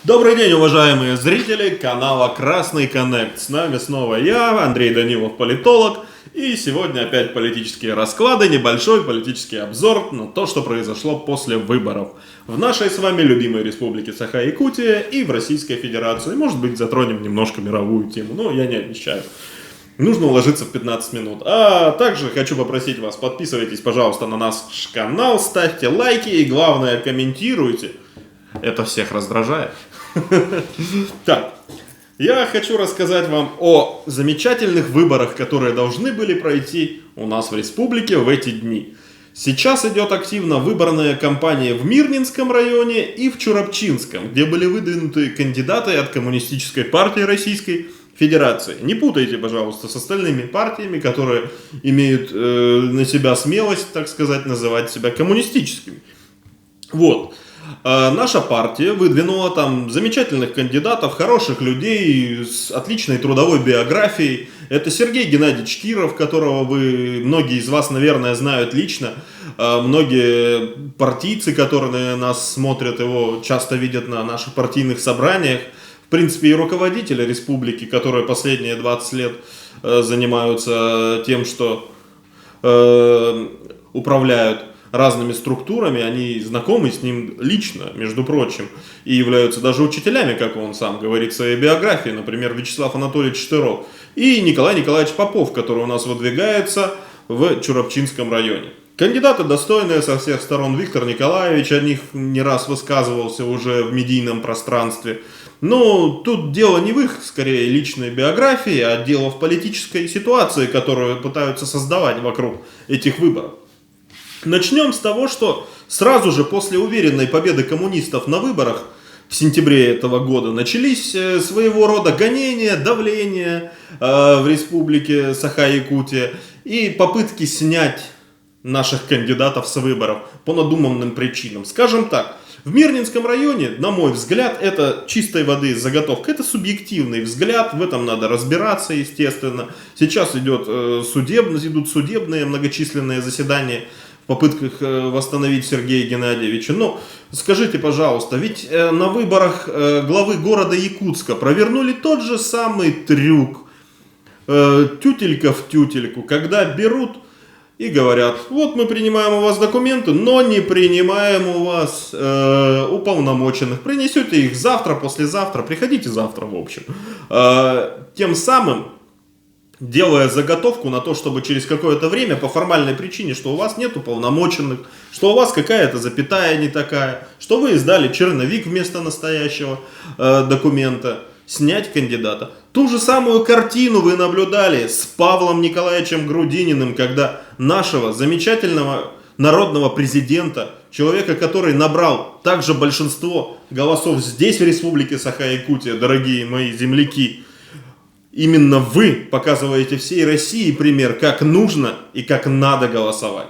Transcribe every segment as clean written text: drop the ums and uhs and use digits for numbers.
Добрый день, уважаемые зрители канала Красный Коннект. С нами снова я, Андрей Данилов, политолог. И сегодня опять политические расклады, небольшой политический обзор на то, что произошло после выборов в нашей с вами любимой республике Саха-Якутия и в Российской Федерации. Может быть, затронем немножко мировую тему, но я не обещаю. Нужно уложиться в 15 минут. А также хочу попросить вас, подписывайтесь, пожалуйста, на наш канал, ставьте лайки и, главное, комментируйте. Это всех раздражает. Так, я хочу рассказать вам о замечательных выборах, которые должны были пройти у нас в республике в эти дни. Сейчас идет активно выборная кампания в Мирнинском районе и в Чурапчинском, где были выдвинуты кандидаты от Коммунистической партии Российской Федерации. Не путайте, пожалуйста, с остальными партиями, которые имеют на себя смелость, так сказать, называть себя коммунистическими. Вот. Наша партия выдвинула там замечательных кандидатов, хороших людей с отличной трудовой биографией. Это Сергей Геннадьевич Киров, которого многие из вас, наверное, знают лично. Многие партийцы, которые нас смотрят, его часто видят на наших партийных собраниях. В принципе, и руководители республики, которые последние 20 лет занимаются тем, что управляют разными структурами, они знакомы с ним лично, между прочим, и являются даже учителями, как он сам говорит в своей биографии, например, Вячеслав Анатольевич Штыров и Николай Николаевич Попов, который у нас выдвигается в Чурапчинском районе. Кандидаты достойные со всех сторон. Виктор Николаевич о них не раз высказывался уже в медийном пространстве. Но тут дело не в их, скорее, личной биографии, а дело в политической ситуации, которую пытаются создавать вокруг этих выборов. Начнем с того, что сразу же после уверенной победы коммунистов на выборах в сентябре этого года начались своего рода гонения, давление в республике Саха-Якутия и попытки снять наших кандидатов с выборов по надуманным причинам. Скажем так, в Мирнинском районе, на мой взгляд, это чистой воды заготовка, это субъективный взгляд, в этом надо разбираться, естественно. Сейчас идут судебные многочисленные заседания в попытках восстановить Сергея Геннадьевича. Но скажите, пожалуйста, ведь на выборах главы города Якутска провернули тот же самый трюк, тютелька в тютельку, когда берут и говорят: вот мы принимаем у вас документы, но не принимаем у вас уполномоченных. Принесете их завтра, послезавтра, приходите завтра, в общем. Тем самым делая заготовку на то, чтобы через какое-то время по формальной причине, что у вас нет уполномоченных, что у вас какая-то запятая не такая, что вы издали черновик вместо настоящего документа, снять кандидата. Ту же самую картину вы наблюдали с Павлом Николаевичем Грудининым, когда нашего замечательного народного президента, человека, который набрал также большинство голосов здесь, в республике Саха-Якутия, дорогие мои земляки, именно вы показываете всей России пример, как нужно и как надо голосовать.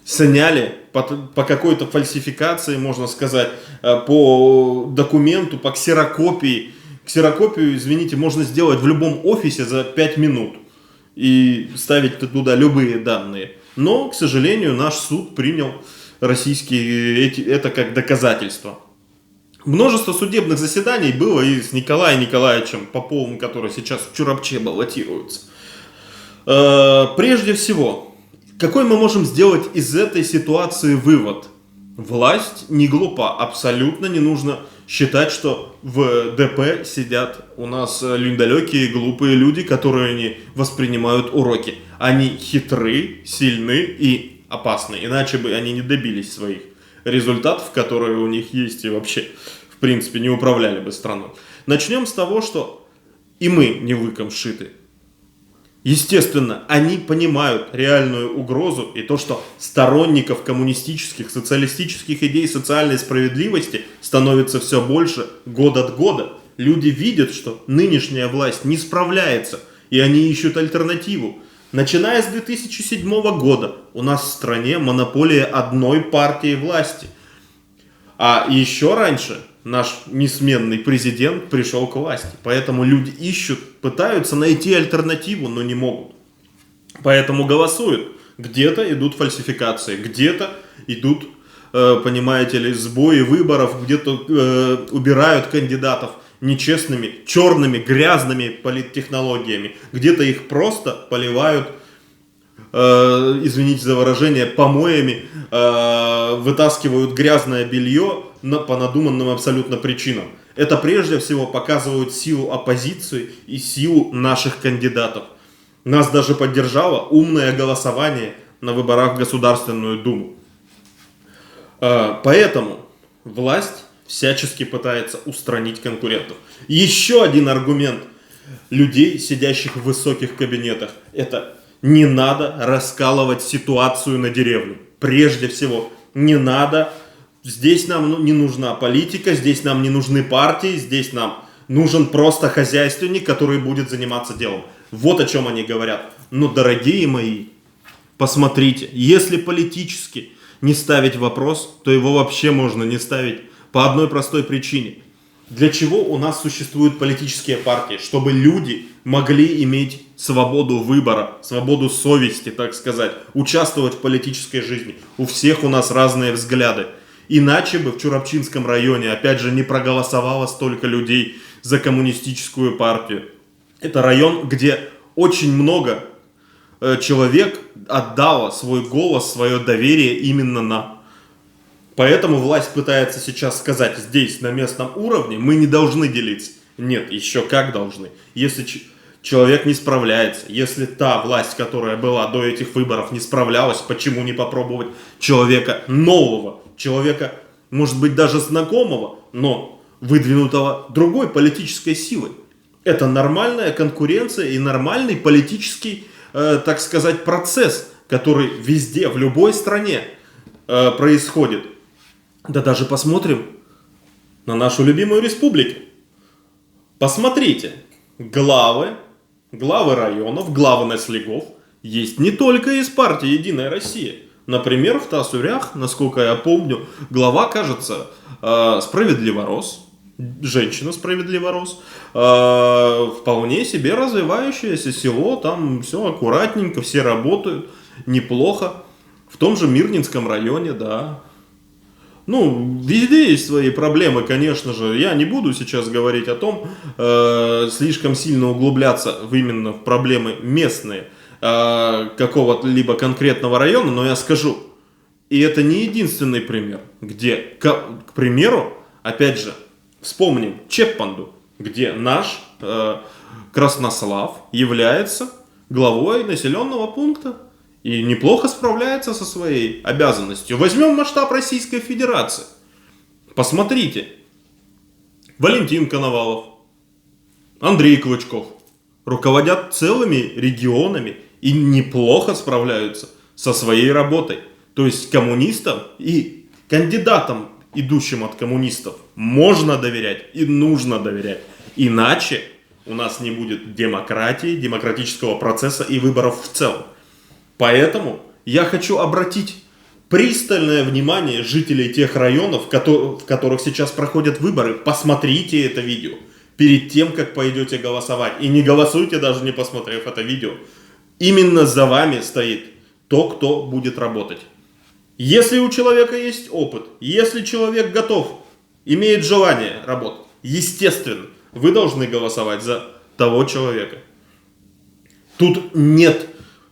Сняли по какой-то фальсификации, можно сказать, по документу, по ксерокопии. Ксерокопию, извините, можно сделать в любом офисе за 5 минут и ставить туда любые данные. Но, к сожалению, наш суд принял это как доказательство. Множество судебных заседаний было и с Николаем Николаевичем Поповым, который сейчас в Чурапче баллотируется. Прежде всего, какой мы можем сделать из этой ситуации вывод? Власть не глупа, абсолютно не нужно считать, что в ДП сидят у нас далекие, глупые люди, которые не воспринимают уроки. Они хитры, сильны и опасны, иначе бы они не добились своих результатов, которые у них есть, и вообще, в принципе, не управляли бы страной. Начнем с того, что и мы не лыком шиты. Естественно, они понимают реальную угрозу и то, что сторонников коммунистических, социалистических идей социальной справедливости становится все больше год от года. Люди видят, что нынешняя власть не справляется, и они ищут альтернативу. Начиная с 2007 года у нас в стране монополия одной партии власти. А еще раньше наш несменный президент пришел к власти. Поэтому люди ищут, пытаются найти альтернативу, но не могут. Поэтому голосуют. Где-то идут фальсификации, где-то идут понимаете ли, сбои выборов, где-то убирают кандидатов нечестными, черными, грязными политтехнологиями, где-то их просто поливают, извините за выражение, помоями, вытаскивают грязное белье по надуманным абсолютно причинам. Это прежде всего показывает силу оппозиции и силу наших кандидатов. Нас даже поддержало умное голосование на выборах в Государственную Думу. Поэтому власть всячески пытается устранить конкурентов. Еще один аргумент людей, сидящих в высоких кабинетах, это не надо раскалывать ситуацию на деревню. Прежде всего, не надо. Здесь нам не нужна политика, здесь нам не нужны партии, здесь нам нужен просто хозяйственник, который будет заниматься делом. Вот о чем они говорят. Но, дорогие мои, посмотрите, если политически не ставить вопрос, то его вообще можно не ставить по одной простой причине. Для чего у нас существуют политические партии? Чтобы люди могли иметь свободу выбора, свободу совести, так сказать, участвовать в политической жизни. У всех у нас разные взгляды. Иначе бы в Чурапчинском районе, опять же, не проголосовало столько людей за коммунистическую партию. Это район, где очень много человек отдало свой голос, свое доверие именно нам. Поэтому власть пытается сейчас сказать, здесь, на местном уровне, мы не должны делиться. Нет, еще как должны. Если человек не справляется, если та власть, которая была до этих выборов, не справлялась, почему не попробовать человека нового, человека, может быть, даже знакомого, но выдвинутого другой политической силой. Это нормальная конкуренция и нормальный политический, так сказать, процесс, который везде, в любой стране происходит. Да даже посмотрим на нашу любимую республику. Посмотрите, главы районов, главы наследов есть не только из партии «Единая Россия». Например, в Тасурях, насколько я помню, глава, кажется, Справедливорос, женщина Справедливорос, вполне себе развивающееся село, там все аккуратненько, все работают, неплохо. В том же Мирнинском районе, да. Ну, везде есть свои проблемы, конечно же. Я не буду сейчас говорить о том, слишком сильно углубляться именно в проблемы местные какого-либо конкретного района, но я скажу, и это не единственный пример, где, к примеру, опять же, вспомним Чеппанду, где наш Краснослав является главой населенного пункта и неплохо справляется со своей обязанностью. Возьмем масштаб Российской Федерации. Посмотрите. Валентин Коновалов, Андрей Клычков руководят целыми регионами и неплохо справляются со своей работой. То есть коммунистам и кандидатам, идущим от коммунистов, можно доверять и нужно доверять. Иначе у нас не будет демократии, демократического процесса и выборов в целом. Поэтому я хочу обратить пристальное внимание жителей тех районов, в которых сейчас проходят выборы. Посмотрите это видео перед тем, как пойдете голосовать. И не голосуйте, даже не посмотрев это видео. Именно за вами стоит то, кто будет работать. Если у человека есть опыт, если человек готов, имеет желание работать, естественно, вы должны голосовать за того человека. Тут нет,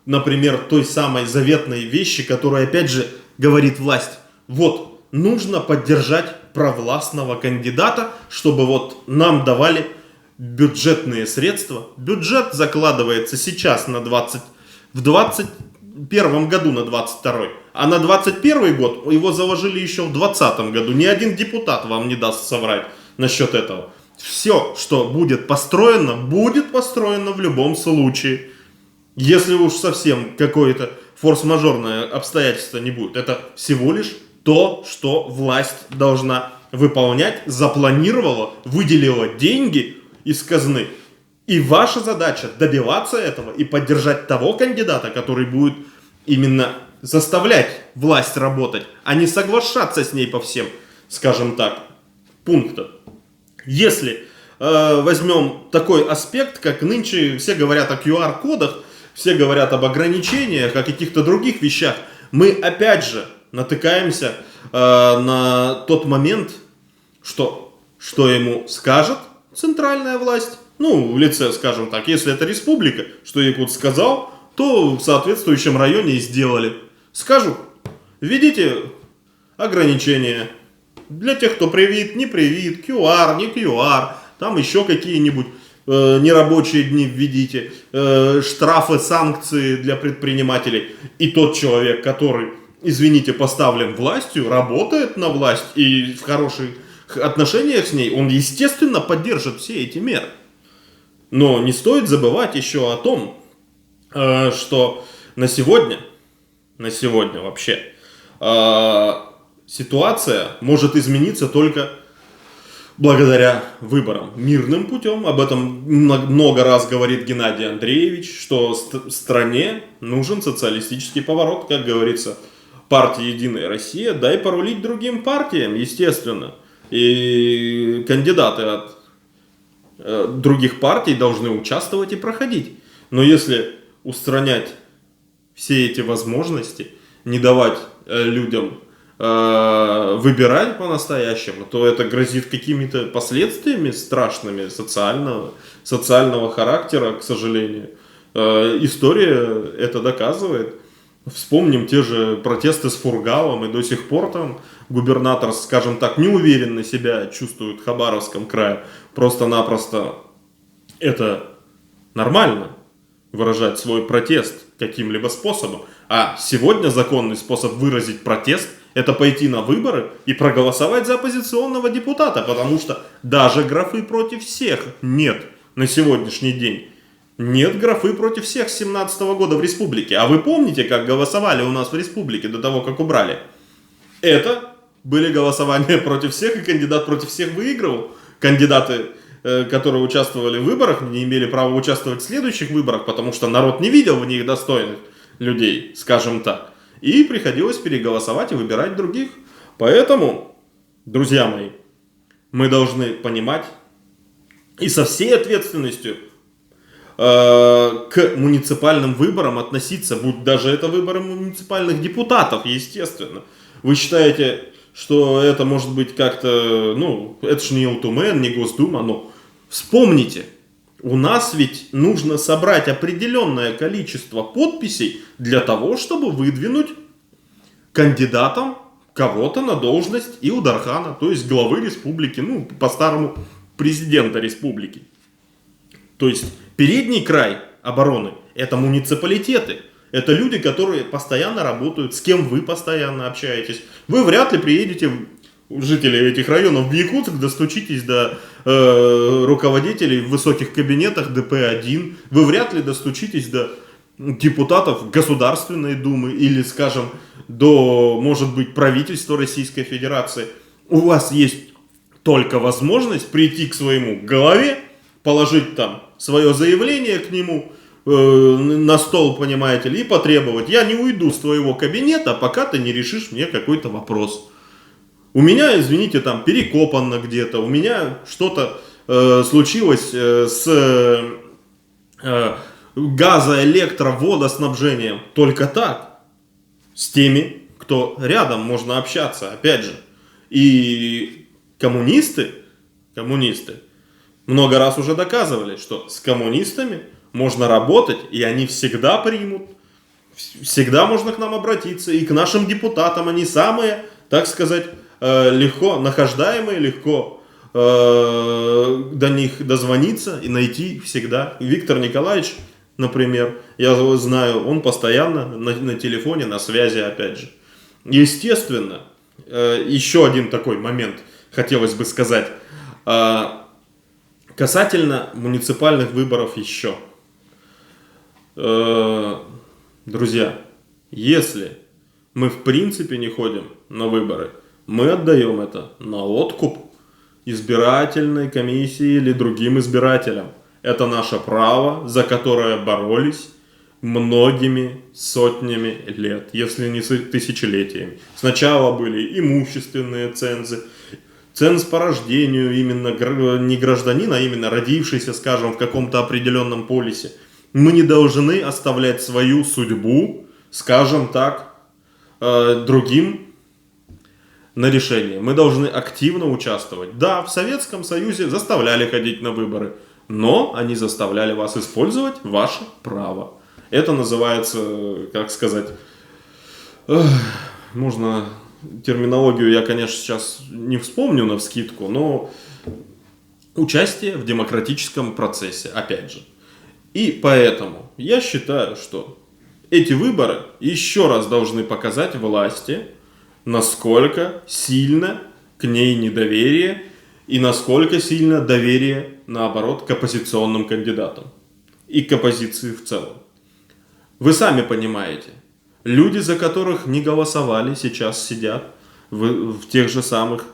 например, той самой заветной вещи, которая, опять же, говорит власть. Вот, нужно поддержать провластного кандидата, чтобы вот нам давали бюджетные средства. Бюджет закладывается сейчас в 2021 году на 22, а на 2021 год его заложили еще в 2020 году. Ни один депутат вам не даст соврать насчет этого. Все, что будет построено в любом случае. Если уж совсем какое-то форс-мажорное обстоятельство не будет. Это всего лишь то, что власть должна выполнять, запланировала, выделила деньги из казны. И ваша задача добиваться этого и поддержать того кандидата, который будет именно заставлять власть работать, а не соглашаться с ней по всем, скажем так, пунктам. Если возьмем такой аспект, как нынче все говорят о QR-кодах, все говорят об ограничениях, о каких-то других вещах, мы опять же натыкаемся на тот момент, что ему скажет центральная власть, ну, в лице, скажем так, если это республика, что Якут сказал, то в соответствующем районе и сделали. Скажут, введите ограничения для тех, кто привит, не привит, QR, не QR, там еще какие-нибудь нерабочие дни введите, штрафы, санкции для предпринимателей. И тот человек, который, извините, поставлен властью, работает на власть и в хороших отношениях с ней, он, естественно, поддержит все эти меры. Но не стоит забывать еще о том, что на сегодня вообще ситуация может измениться только благодаря выборам. Мирным путем, об этом много раз говорит Геннадий Андреевич, что стране нужен социалистический поворот, как говорится, партия «Единая Россия», дай порулить другим партиям, естественно. И кандидаты от других партий должны участвовать и проходить. Но если устранять все эти возможности, не давать людям выбирать по-настоящему, то это грозит какими-то последствиями страшными социального характера, к сожалению. История это доказывает. Вспомним те же протесты с Фургалом, и до сих пор там губернатор, скажем так, неуверенно себя чувствует в Хабаровском крае. Просто-напросто это нормально выражать свой протест каким-либо способом. А сегодня законный способ выразить протест — это пойти на выборы и проголосовать за оппозиционного депутата, потому что даже графы против всех нет на сегодняшний день. Нет графы против всех с 2017 года в республике. А вы помните, как голосовали у нас в республике до того, как убрали? Это были голосования против всех, и кандидат против всех выигрывал. Кандидаты, которые участвовали в выборах, не имели права участвовать в следующих выборах, потому что народ не видел в них достойных людей, скажем так. И приходилось переголосовать и выбирать других. Поэтому, друзья мои, мы должны понимать и со всей ответственностью к муниципальным выборам относиться, будь даже это выборы муниципальных депутатов, естественно. Вы считаете, что это может быть как-то, ну, это ж не Елтумен, не Госдума, но вспомните, у нас ведь нужно собрать определенное количество подписей для того, чтобы выдвинуть кандидатом кого-то на должность Илдархана, то есть главы республики, ну, по-старому, президента республики. То есть передний край обороны — это муниципалитеты. Это люди, которые постоянно работают, с кем вы постоянно общаетесь. Вы вряд ли приедете, жители этих районов, в Якутск, достучитесь до руководителей в высоких кабинетах ДП-1. Вы вряд ли достучитесь до депутатов Государственной Думы или, скажем, до, может быть, правительства Российской Федерации. У вас есть только возможность прийти к своему главе, положить там свое заявление к нему на стол, понимаете ли, и потребовать: я не уйду с твоего кабинета, пока ты не решишь мне какой-то вопрос. У меня, извините, там перекопано где-то, у меня что-то случилось с газо-, электро-, водоснабжением. Только так, с теми, кто рядом, можно общаться, опять же. И коммунисты много раз уже доказывали, что с коммунистами можно работать, и они всегда примут. Всегда можно к нам обратиться. И к нашим депутатам они самые, так сказать, легко нахождаемые, легко до них дозвониться и найти всегда. Виктор Николаевич, например, я знаю, он постоянно на телефоне, на связи, опять же. Естественно, еще один такой момент хотелось бы сказать. Касательно муниципальных выборов еще. Друзья, если мы в принципе не ходим на выборы, мы отдаем это на откуп избирательной комиссии или другим избирателям. Это наше право, за которое боролись многими сотнями лет, если не тысячелетиями. Сначала были имущественные цензы, ценз по рождению, именно не гражданина, а именно родившийся, скажем, в каком-то определенном полисе. Мы не должны оставлять свою судьбу, скажем так, другим на решение. Мы должны активно участвовать. Да, в Советском Союзе заставляли ходить на выборы, но они заставляли вас использовать ваше право. Это называется, как сказать, можно терминологию я, конечно, сейчас не вспомню навскидку, но участие в демократическом процессе, опять же. И поэтому я считаю, что эти выборы еще раз должны показать власти, насколько сильно к ней недоверие и насколько сильно доверие, наоборот, к оппозиционным кандидатам и к оппозиции в целом. Вы сами понимаете, люди, за которых не голосовали, сейчас сидят в тех же самых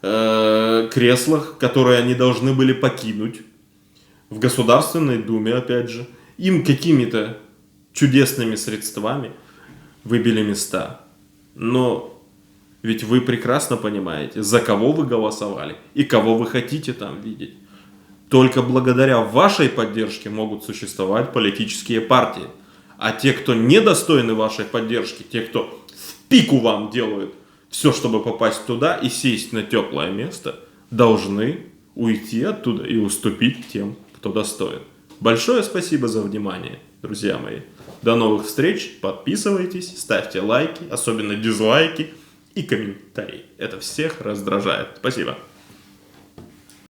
креслах, которые они должны были покинуть, в Государственной Думе, опять же, им какими-то чудесными средствами выбили места. Но ведь вы прекрасно понимаете, за кого вы голосовали и кого вы хотите там видеть. Только благодаря вашей поддержке могут существовать политические партии. А те, кто недостойны вашей поддержки, те, кто в пику вам делают все, чтобы попасть туда и сесть на теплое место, должны уйти оттуда и уступить тем, кто достоин. Большое спасибо за внимание, друзья мои. До новых встреч, подписывайтесь, ставьте лайки, особенно дизлайки и комментарии. Это всех раздражает. Спасибо.